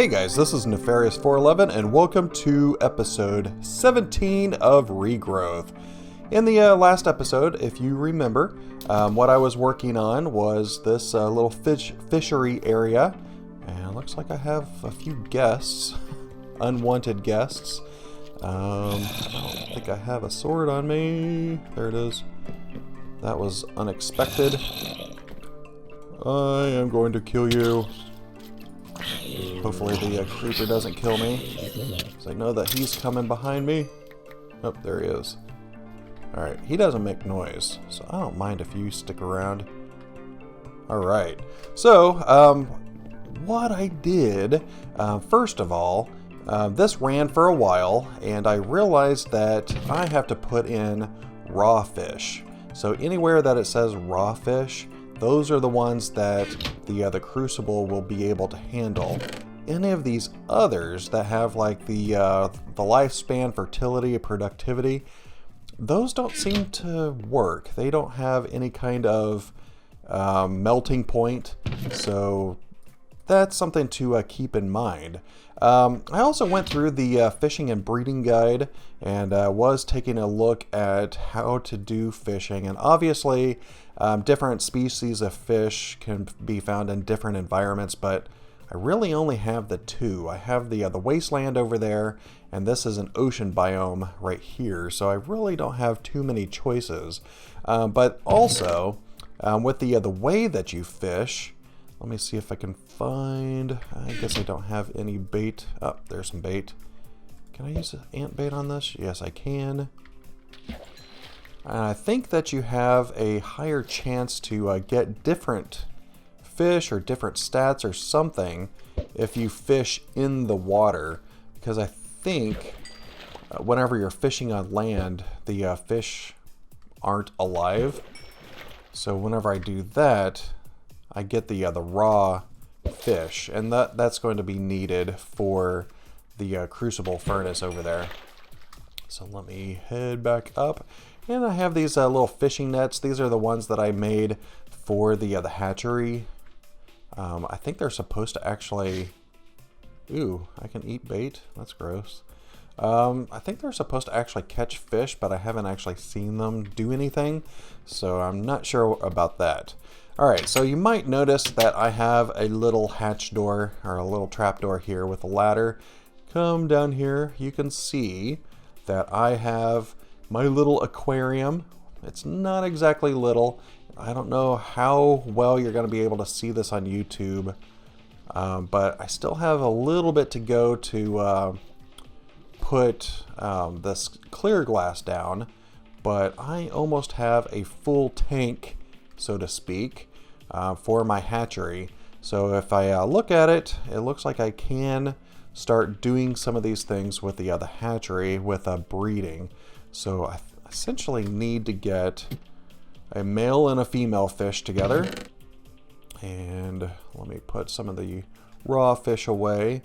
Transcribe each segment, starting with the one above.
Hey guys, this is Nefarious411 and welcome to episode 17 of Regrowth. In the last episode, if you remember, what I was working on was this little fishery area. And it looks like I have a few guests, unwanted guests. I don't think I have a sword on me. There it is. That was unexpected. I am going to kill you. Hopefully the creeper doesn't kill me, because I know that he's coming behind me. Oh, there he is. Alright, he doesn't make noise, so I don't mind if you stick around. Alright, so, what I did, first of all, this ran for a while, and I realized that I have to put in raw fish. So anywhere that it says raw fish, those are the ones that the crucible will be able to handle. Any of these others that have like the lifespan, fertility, productivity, those don't seem to work. They don't have any kind of melting point, so that's something to keep in mind. I also went through the fishing and breeding guide and was taking a look at how to do fishing, and obviously different species of fish can be found in different environments, but I really only have the two. I have the wasteland over there, and this is an ocean biome right here, so I really don't have too many choices. But also, with the way that you fish, let me see if I can find, I guess I don't have any bait. Oh, there's some bait. Can I use ant bait on this? Yes, I can. And I think that you have a higher chance to get different fish or different stats or something if you fish in the water, because I think whenever you're fishing on land, the fish aren't alive. So whenever I do that, I get the raw fish, and that's going to be needed for the crucible furnace over there. So let me head back up, and I have these little fishing nets. These are the ones that I made for the hatchery. I think they're supposed to actually... Ooh, I can eat bait? That's gross. I think they're supposed to actually catch fish, but I haven't actually seen them do anything, so I'm not sure about that. Alright, so you might notice that I have a little hatch door, or a little trap door here with a ladder. Come down here, you can see that I have my little aquarium. It's not exactly little. I don't know how well you're going to be able to see this on YouTube, but I still have a little bit to go to put this clear glass down, but I almost have a full tank, so to speak, for my hatchery. So if I look at it, it looks like I can start doing some of these things with the hatchery with breeding. So I essentially need to get a male and a female fish together. And let me put some of the raw fish away.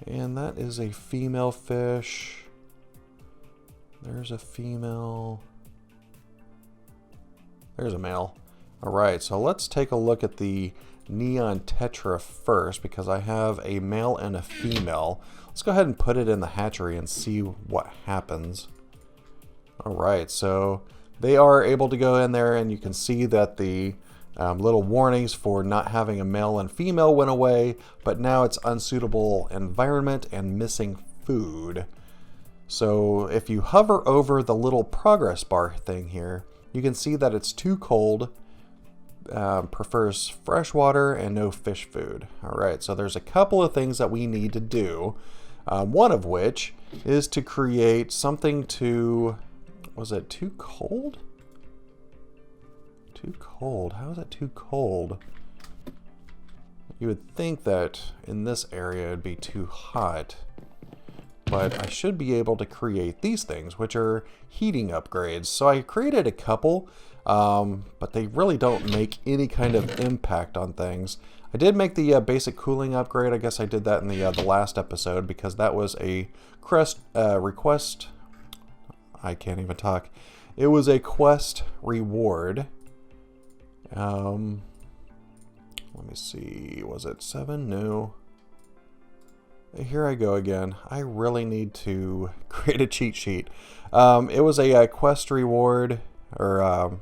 And that is a female fish. There's a female. There's a male. Alright, so let's take a look at the neon tetra first, because I have a male and a female. Let's go ahead and put it in the hatchery and see what happens. Alright, so they are able to go in there, and you can see that the little warnings for not having a male and female went away, but now it's unsuitable environment and missing food. So if you hover over the little progress bar thing here, you can see that it's too cold, prefers fresh water and no fish food. Alright, so there's a couple of things that we need to do, one of which is to create something to... Was it too cold? Too cold? How is it too cold? You would think that in this area it'd be too hot. But I should be able to create these things, which are heating upgrades. So I created a couple, but they really don't make any kind of impact on things. I did make the basic cooling upgrade. I guess I did that in the last episode, because that was a request. I can't even talk. It was a quest reward. Let me see. Was it 7? No. Here I go again. I really need to create a cheat sheet. It was a quest reward, or a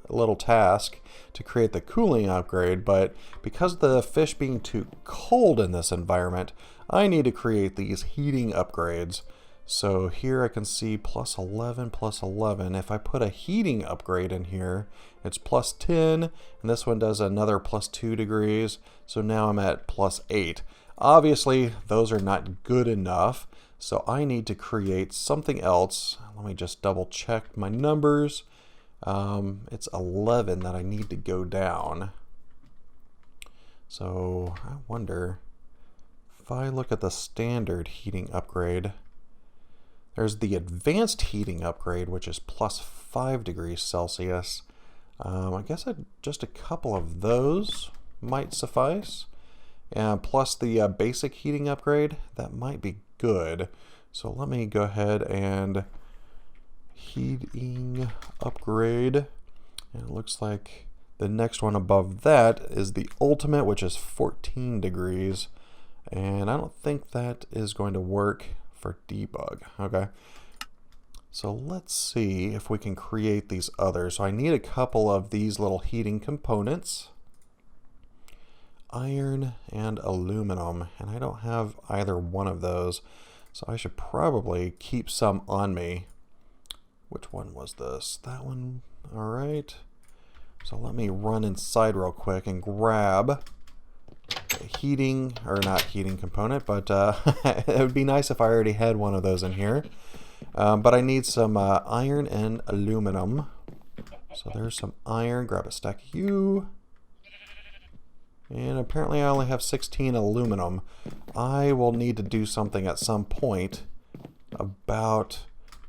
little task to create the cooling upgrade, but because of the fish being too cold in this environment, I need to create these heating upgrades. So here I can see plus 11, plus 11. If I put a heating upgrade in here, it's plus 10, and this one does another plus 2 degrees. So now I'm at plus 8. Obviously, those are not good enough, so I need to create something else. Let me just double check my numbers. It's 11 that I need to go down. So I wonder if I look at the standard heating upgrade. There's the advanced heating upgrade, which is plus 5 degrees Celsius. I guess just a couple of those might suffice. And plus the basic heating upgrade, that might be good. So let me go ahead and heating upgrade. And it looks like the next one above that is the ultimate, which is 14 degrees. And I don't think that is going to work for debug. Okay, so let's see if we can create these others. So I need a couple of these little heating components, iron and aluminum, and I don't have either one of those, so I should probably keep some on me. Which one was this? That one. All right, so let me run inside real quick and grab heating, or not heating component, but it would be nice if I already had one of those in here. But I need some iron and aluminum. So there's some iron. Grab a stack of you. And apparently I only have 16 aluminum. I will need to do something at some point about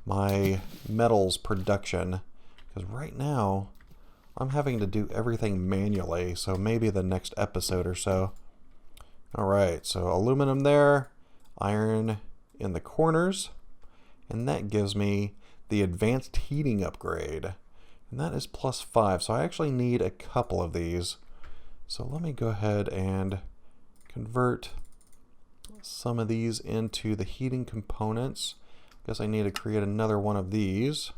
my metals production, because right now I'm having to do everything manually, so maybe the next episode or so. Alright, so aluminum there, iron in the corners, and that gives me the advanced heating upgrade. And that is plus 5, so I actually need a couple of these. So let me go ahead and convert some of these into the heating components. Guess I need to create another one of these.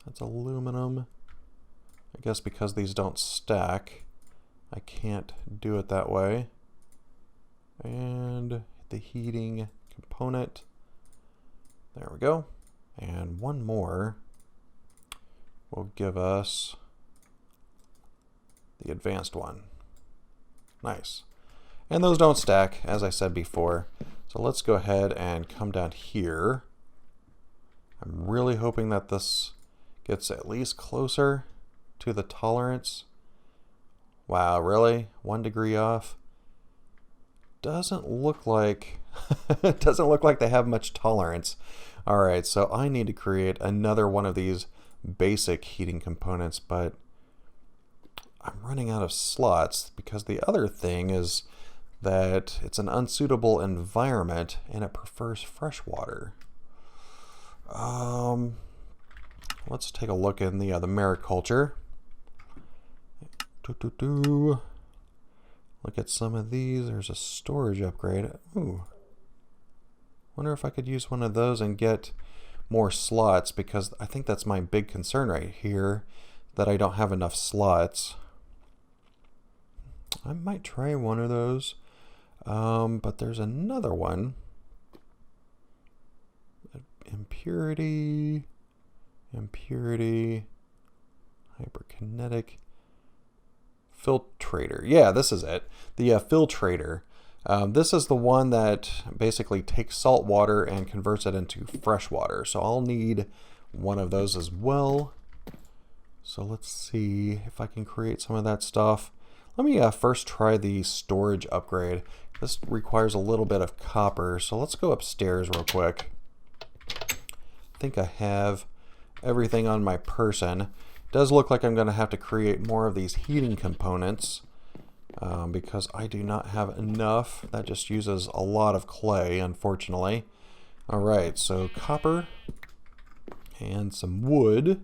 That's aluminum. I guess because these don't stack, I can't do it that way. And the heating component. There we go. And one more will give us the advanced one. Nice. And those don't stack, as I said before. So let's go ahead and come down here. I'm really hoping that this gets at least closer to the tolerance. Wow, really? 1 degree off? Doesn't look like doesn't look like they have much tolerance. All right, so I need to create another one of these basic heating components, but I'm running out of slots because the other thing is that it's an unsuitable environment and it prefers fresh water. Let's take a look in the mariculture. Look at some of these. There's a storage upgrade. Ooh. Wonder if I could use one of those and get more slots, because I think that's my big concern right here, that I don't have enough slots. I might try one of those. But there's another one. Impurity, hyperkinetic, filtrator. Yeah, this is it. The filtrator. This is the one that basically takes salt water and converts it into fresh water. So I'll need one of those as well. So let's see if I can create some of that stuff. Let me first try the storage upgrade. This requires a little bit of copper, so let's go upstairs real quick. I think I have everything on my person. It does look like I'm going to have to create more of these heating components because I do not have enough. That just uses a lot of clay, unfortunately. Alright, so copper and some wood.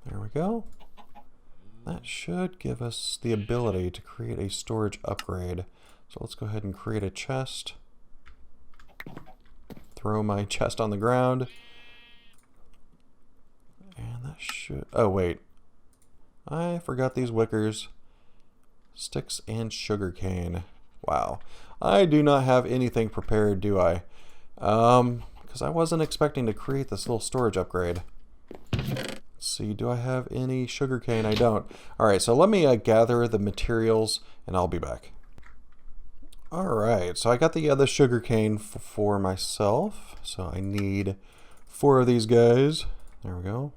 There we go. That should give us the ability to create a storage upgrade. So let's go ahead and create a chest. Throw my chest on the ground. And that should... Oh, wait. I forgot these wickers. Sticks and sugarcane. Wow. I do not have anything prepared, do I? Because I wasn't expecting to create this little storage upgrade. Let's see, do I have any sugarcane? I don't. Alright, so let me gather the materials and I'll be back. Alright, so I got the other sugarcane for myself. So I need 4 of these guys. There we go.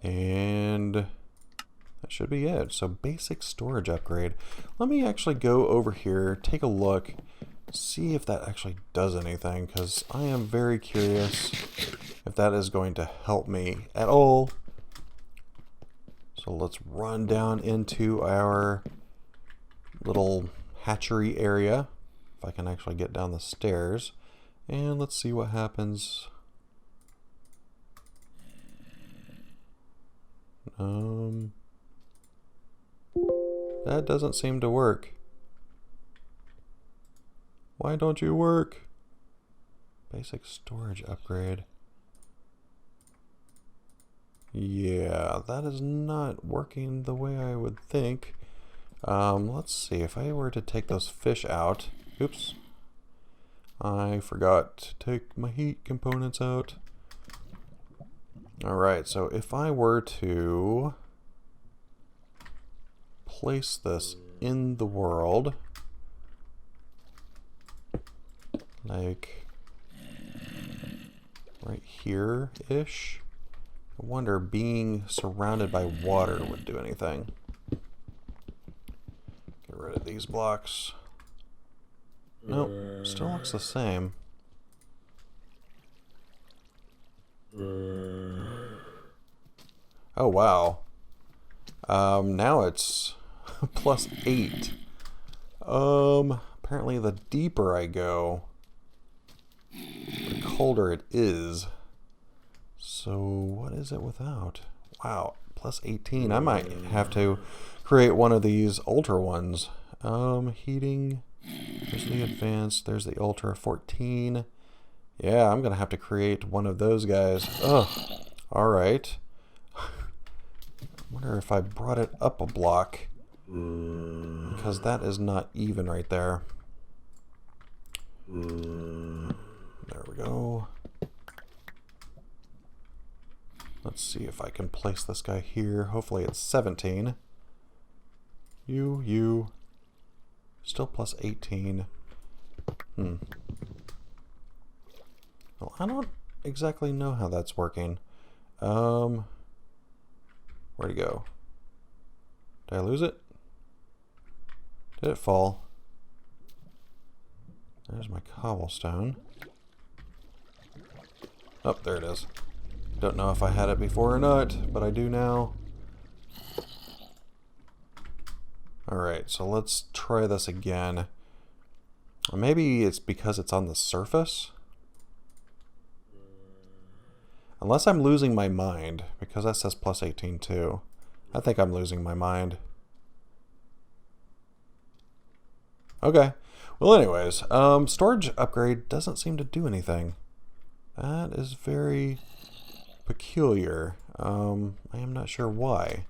And that should be it. So basic storage upgrade. Let me actually go over here, take a look, see if that actually does anything, because I am very curious if that is going to help me at all. So let's run down into our little hatchery area, if I can actually get down the stairs, and let's see what happens. That doesn't seem to work. Why don't you work? Basic storage upgrade. Yeah, that is not working the way I would think. Let's see, if I were to take those fish out. Oops. I forgot to take my heat components out. Alright, so if I were to place this in the world, like right here-ish, I wonder being surrounded by water would do anything. Get rid of these blocks. Nope, still looks the same. Oh wow. Now it's +8. Apparently the deeper I go, the colder it is. So what is it without? Wow, +18. I might have to create one of these ultra ones. Heating. There's the advanced. There's the ultra 14. Yeah, I'm gonna have to create one of those guys. Ugh. All right. I wonder if I brought it up a block, because that is not even right there. There we go. Let's see if I can place this guy here. Hopefully it's 17. You. Still +18. Well, I don't exactly know how that's working. Where'd it go? Did I lose it? Did it fall? There's my cobblestone. Oh, there it is. Don't know if I had it before or not, but I do now. Alright, so let's try this again. Maybe it's because it's on the surface? Unless I'm losing my mind, because that says +18 too. I think I'm losing my mind. Okay. Well, anyways, storage upgrade doesn't seem to do anything. That is very peculiar. I am not sure why.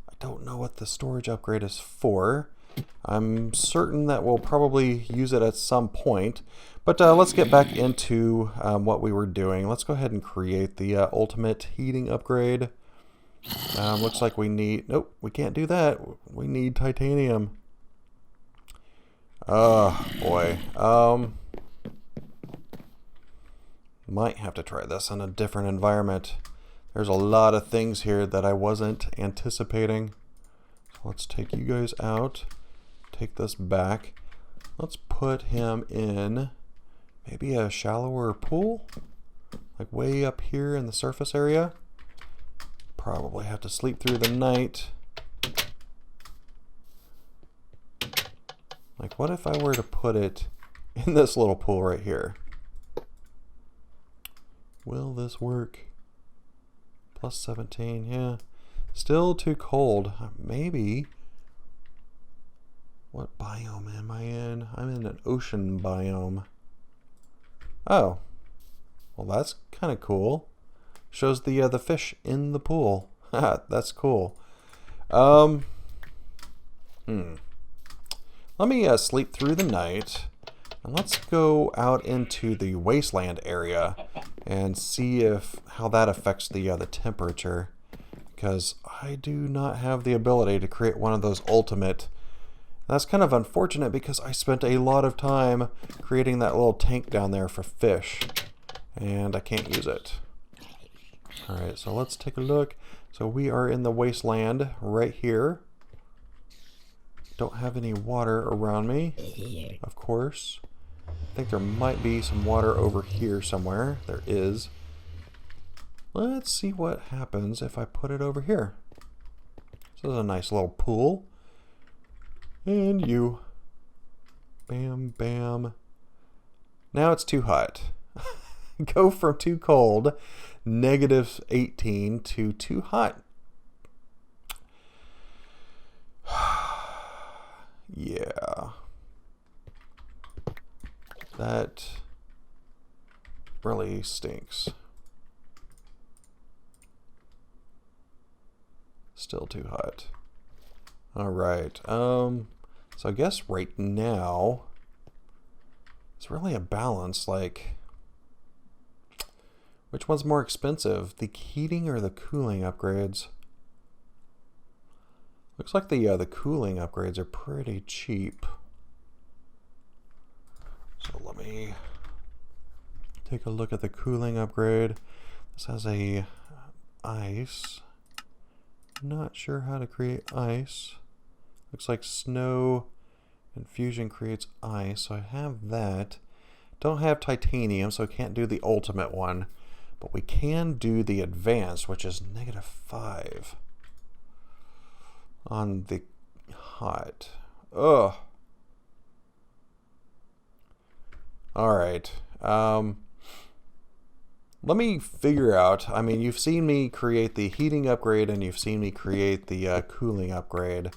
I don't know what the storage upgrade is for. I'm certain that we'll probably use it at some point. But let's get back into what we were doing. Let's go ahead and create the ultimate heating upgrade. Looks like we need... Nope, we can't do that. We need titanium. Oh, boy. Might have to try this in a different environment. There's a lot of things here that I wasn't anticipating. So let's take you guys out. Take this back. Let's put him in maybe a shallower pool, like way up here in the surface area. Probably have to sleep through the night. Like, what if I were to put it in this little pool right here? Will this work? +17, yeah. Still too cold. Maybe. What biome am I in? I'm in an ocean biome. Oh. Well, that's kind of cool. Shows the fish in the pool. That's cool. Let me sleep through the night. And let's go out into the wasteland area and see how that affects the temperature. Because I do not have the ability to create one of those ultimate. That's kind of unfortunate because I spent a lot of time creating that little tank down there for fish. And I can't use it. Alright, so let's take a look. So we are in the wasteland right here. Don't have any water around me, of course. I think there might be some water over here somewhere. There is. Let's see what happens if I put it over here. This is a nice little pool. And you. Bam, bam. Now it's too hot. Go from too cold, -18, to too hot. Yeah. That really stinks. Still too hot. Alright, so I guess right now it's really a balance, like which one's more expensive, the heating or the cooling upgrades? Looks like the cooling upgrades are pretty cheap. So let me take a look at the cooling upgrade. This has a ice. Not sure how to create ice. Looks like snow infusion creates ice, so I have that. Don't have titanium, so I can't do the ultimate one. But we can do the advanced, which is -5 on the hot. Ugh. Alright. Let me figure out. I mean, you've seen me create the heating upgrade and you've seen me create the cooling upgrade.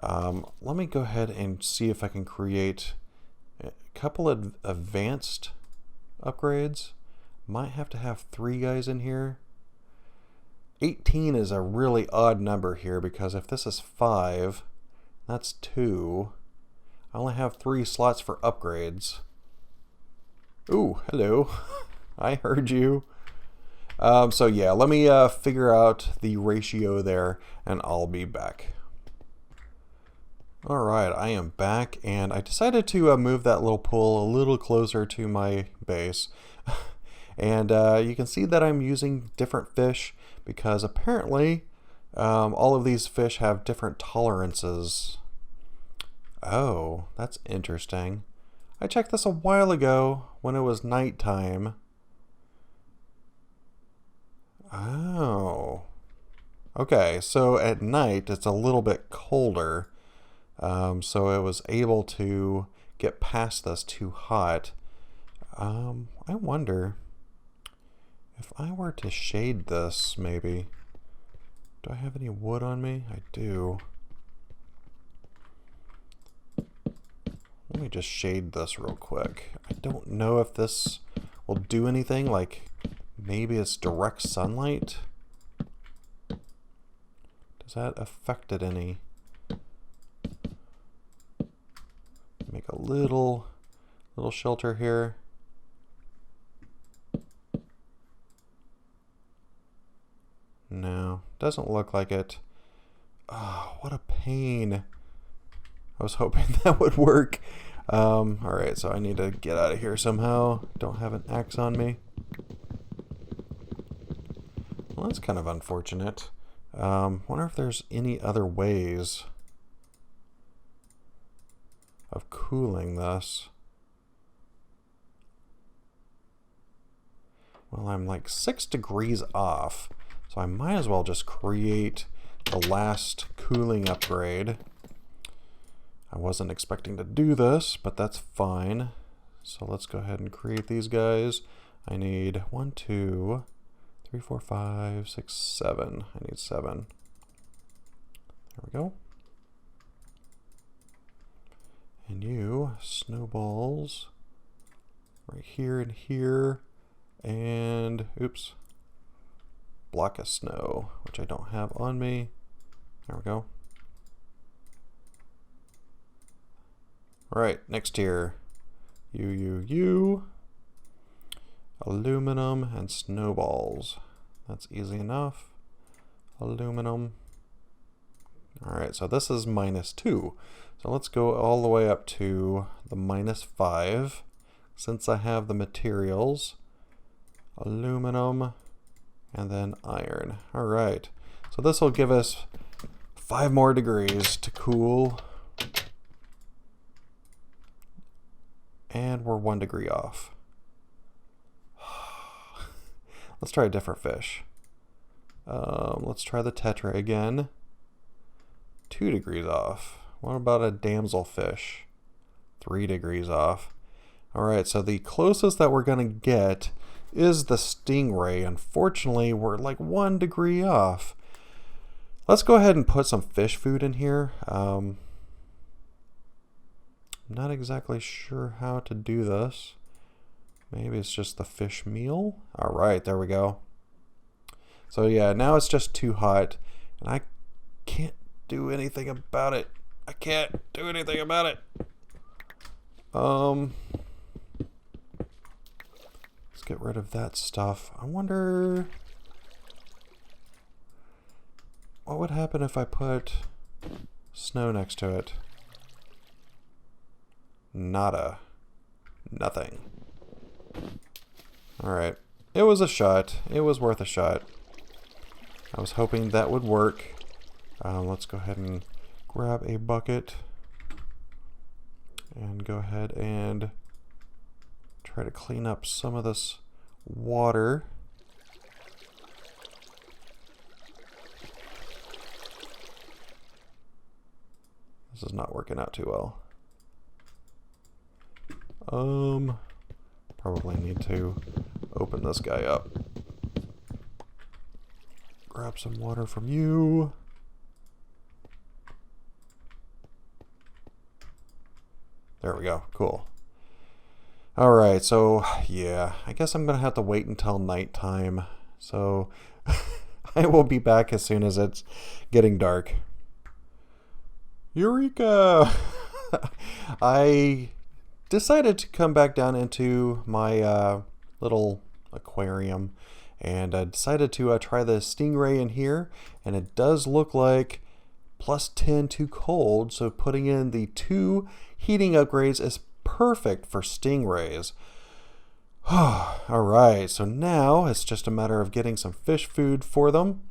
Let me go ahead and see if I can create a couple of advanced upgrades. Might have to have 3 guys in here. 18 is a really odd number here because if this is 5, that's 2. I only have 3 slots for upgrades. Ooh, hello. I heard you. So yeah, let me figure out the ratio there and I'll be back. Alright, I am back and I decided to move that little pool a little closer to my base. And you can see that I'm using different fish because apparently all of these fish have different tolerances. Oh, that's interesting. I checked this a while ago when it was nighttime. Oh. Okay, so at night it's a little bit colder. So it was able to get past this too hot. I wonder if I were to shade this, maybe. Do I have any wood on me? I do. Let me just shade this real quick. I don't know if this will do anything, like maybe it's direct sunlight. Does that affect it any? Make a little shelter here. No, doesn't look like it. Oh, what a pain. I was hoping that would work. Alright, so I need to get out of here somehow. Don't have an axe on me. Well, that's kind of unfortunate. Wonder if there's any other ways of cooling this. Well, I'm like 6 degrees off, so I might as well just create the last cooling upgrade. I wasn't expecting to do this, but that's fine. So let's go ahead and create these guys. I need 1, 2, 3, 4, 5, 6, 7. I need 7. There we go. And you, snowballs, right here and here, and, oops, block of snow, which I don't have on me. There we go. All right, next tier. You. Aluminum and snowballs. That's easy enough. Aluminum. All right, so this is -2. So let's go all the way up to the -5. Since I have the materials, aluminum and then iron. All right, so this will give us 5 more degrees to cool. And we're 1 degree off. Let's try a different fish. Let's try the tetra again. 2 degrees off. What about a damselfish? 3 degrees off. Alright, so the closest that we're going to get is the stingray. Unfortunately, we're like 1 degree off. Let's go ahead and put some fish food in here. I'm not exactly sure how to do this. Maybe it's just the fish meal. All right, there we go. So yeah, now it's just too hot, and I can't do anything about it. I can't do anything about it. Let's get rid of that stuff. I wonder what would happen if I put snow next to it. Nada. Nothing. Alright. It was a shot. It was worth a shot. I was hoping that would work. Let's go ahead and grab a bucket and go ahead and try to clean up some of this water. This is not working out too well. Probably need to open this guy up. Grab some water from you. There we go. Cool. Alright, so yeah, I guess I'm gonna have to wait until nighttime. So I will be back as soon as it's getting dark. Eureka! I decided to come back down into my little aquarium, and I decided to try the stingray in here, and it does look like +10 too cold, so putting in the 2 heating upgrades is perfect for stingrays. Alright, so now it's just a matter of getting some fish food for them,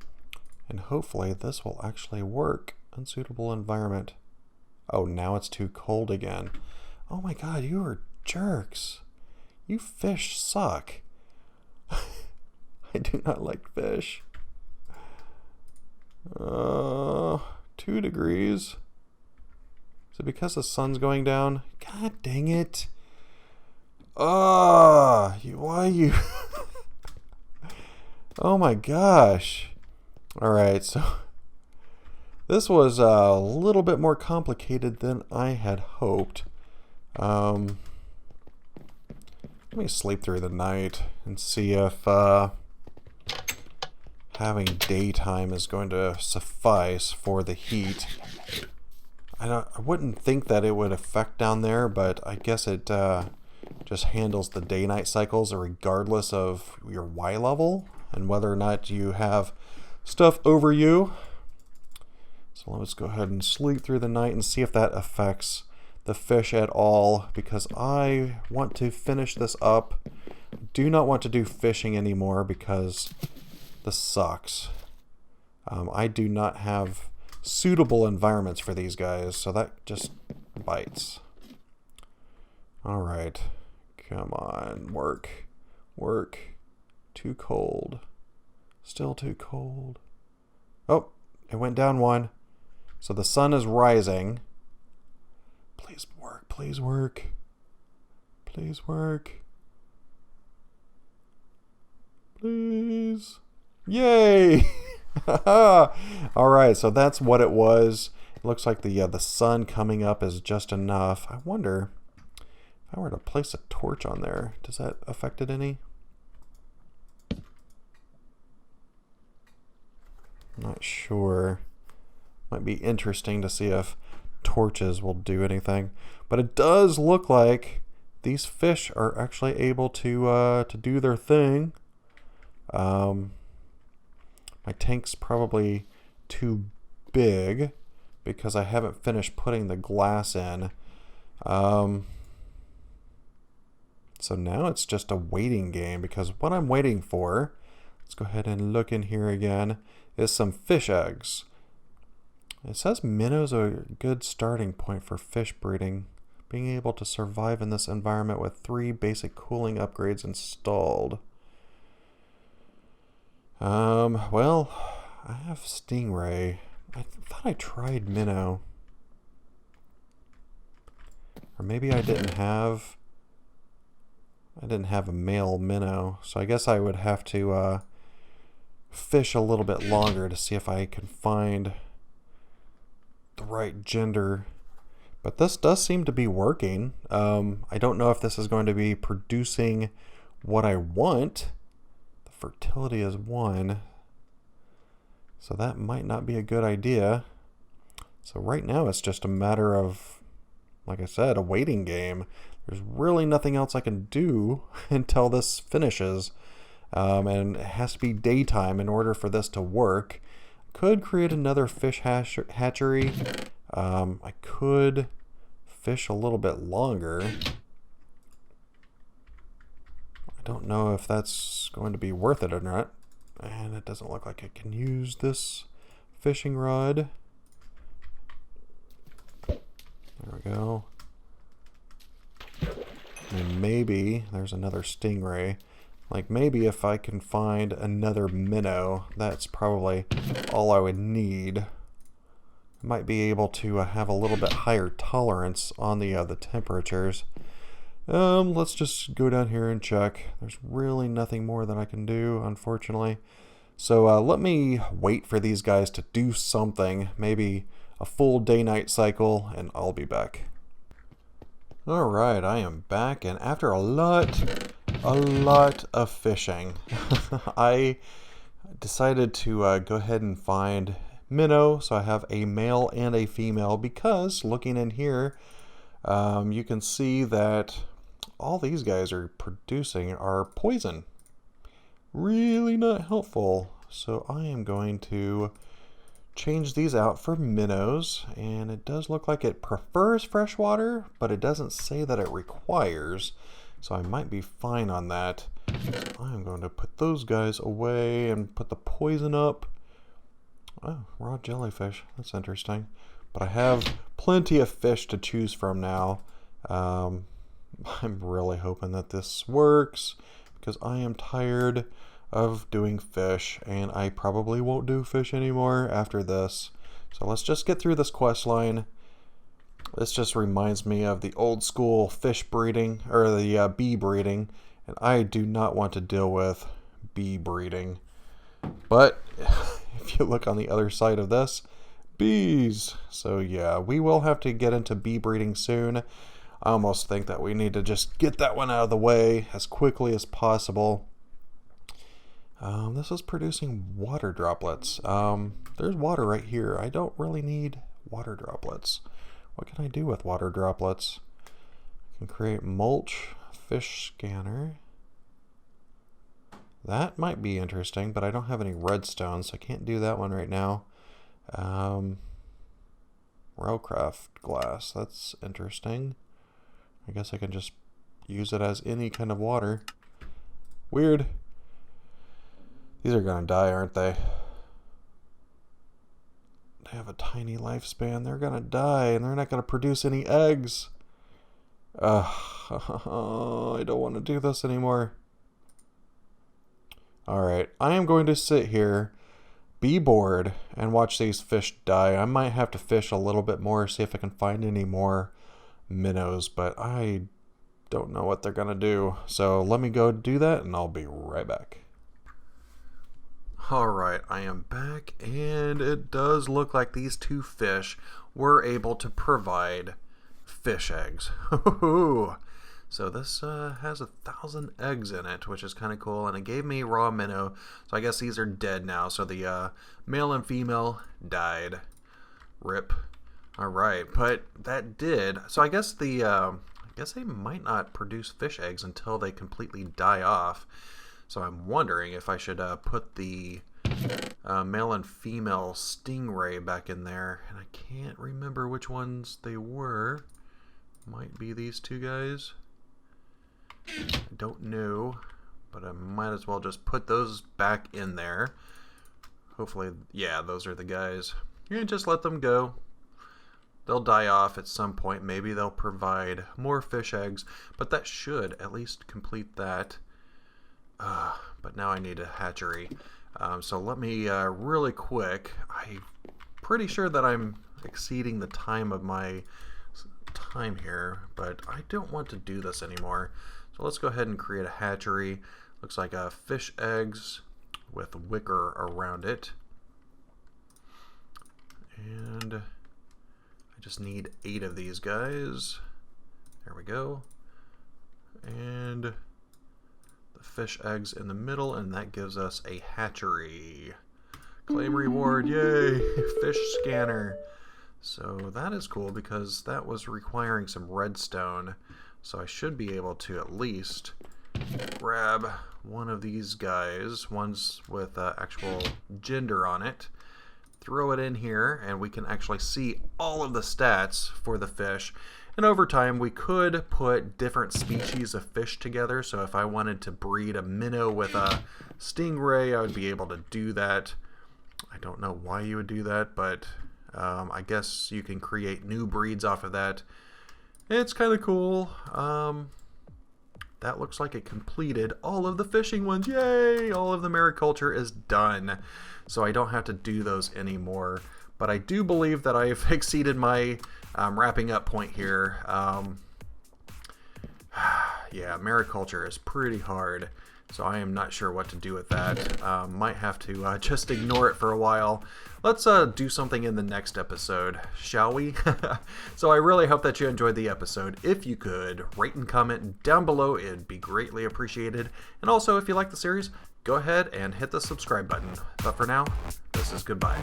and hopefully this will actually work. Unsuitable environment. Oh, now it's too cold again. Oh my god, you are jerks. You fish suck. I do not like fish. 2 degrees. Is it because the sun's going down? God dang it. Why you... Oh my gosh. Alright, so... This was a little bit more complicated than I had hoped. Let me sleep through the night and see if having daytime is going to suffice for the heat. I wouldn't think that it would affect down there, but I guess it just handles the day-night cycles regardless of your Y level and whether or not you have stuff over you. So let's go ahead and sleep through the night and see if that affects the fish at all, because I want to finish this up. Do not want to do fishing anymore because this sucks. I do not have suitable environments for these guys, so that just bites. Alright, come on, work. Too cold. Still too cold. Oh, it went down 1. So the sun is rising. Please work, please work. Please work. Please. Yay! Alright, so that's what it was. It looks like the sun coming up is just enough. I wonder if I were to place a torch on there, does that affect it any? I'm not sure. Might be interesting to see if torches will do anything. But it does look like these fish are actually able to do their thing. My tank's probably too big because I haven't finished putting the glass in. So now it's just a waiting game, because what I'm waiting for, let's go ahead and look in here again, is some fish eggs. It says minnows are a good starting point for fish breeding, being able to survive in this environment with 3 basic cooling upgrades installed. Well, I have Stingray. I thought I tried Minnow. Or maybe I didn't have a male minnow, so I guess I would have to fish a little bit longer to see if I can find the right gender. But this does seem to be working. I don't know if this is going to be producing what I want. The fertility is 1, so that might not be a good idea. So right now it's just a matter of, like I said, a waiting game. There's really nothing else I can do until this finishes. And it has to be daytime in order for this to work. Could create another fish hatchery. I could fish a little bit longer. I don't know if that's going to be worth it or not. And it doesn't look like I can use this fishing rod. There we go. And maybe there's another stingray. Like maybe if I can find another minnow, that's probably all I would need. I might be able to have a little bit higher tolerance on the temperatures. Let's just go down here and check. There's really nothing more that I can do, unfortunately. So let me wait for these guys to do something, maybe a full day-night cycle, and I'll be back. Alright, I am back, and after a lot of fishing, I decided to go ahead and find minnow, so I have a male and a female, because looking in here, you can see that all these guys are producing are poison. Really not helpful. So I am going to change these out for minnows, and it does look like it prefers freshwater, but it doesn't say that it requires, so I might be fine on that. So I'm going to put those guys away and put the poison up. Oh, raw jellyfish. That's interesting. But I have plenty of fish to choose from now. I'm really hoping that this works, because I am tired of doing fish, and I probably won't do fish anymore after this. So let's just get through this quest line. This just reminds me of the old school fish breeding, or the bee breeding, and I do not want to deal with bee breeding. But if you look on the other side of this, bees. So yeah, we will have to get into bee breeding soon. I almost think that we need to just get that one out of the way as quickly as possible. This is producing water droplets. There's water right here. I don't really need water droplets. What can I do with water droplets? I can create mulch, fish scanner. That might be interesting, but I don't have any redstone, so I can't do that one right now. Regrowth glass. That's interesting. I guess I can just use it as any kind of water. Weird. These are gonna die, aren't they? They have a tiny lifespan. They're gonna die, and they're not gonna produce any eggs. I don't want to do this anymore. Alright, I am going to sit here, be bored, and watch these fish die. I might have to fish a little bit more, see if I can find any more minnows, but I don't know what they're gonna do. So let me go do that, and I'll be right back. Alright, I am back, and it does look like these two fish were able to provide fish eggs. So this has 1,000 eggs in it, which is kind of cool, and it gave me raw minnow, so I guess these are dead now. So the male and female died. Rip. Alright, but that did, so I guess the I guess they might not produce fish eggs until they completely die off. So I'm wondering if I should put the male and female stingray back in there. And I can't remember which ones they were. Might be these two guys. I don't know. But I might as well just put those back in there. Hopefully, yeah, those are the guys. And just let them go. They'll die off at some point. Maybe they'll provide more fish eggs. But that should at least complete that. But now I need a hatchery. So let me really quick. I'm pretty sure that I'm exceeding the time of my time here, but I don't want to do this anymore. So let's go ahead and create a hatchery. Looks like fish eggs with wicker around it. And I just need 8 of these guys. There we go. And fish eggs in the middle, and that gives us a hatchery. Claim reward, yay! Fish scanner. So that is cool because that was requiring some redstone. So I should be able to at least grab one of these guys, ones with actual gender on it, throw it in here, and we can actually see all of the stats for the fish. And over time, we could put different species of fish together. So if I wanted to breed a minnow with a stingray, I would be able to do that. I don't know why you would do that, but I guess you can create new breeds off of that. It's kind of cool. That looks like it completed all of the fishing ones. Yay! All of the mariculture is done. So I don't have to do those anymore. But I do believe that I've exceeded my wrapping up point here. Yeah, mariculture is pretty hard, so I am not sure what to do with that. Might have to just ignore it for a while. Let's do something in the next episode, shall we? So I really hope that you enjoyed the episode. If you could, rate and comment down below, it'd be greatly appreciated. And also, if you like the series, go ahead and hit the subscribe button. But for now, this is goodbye.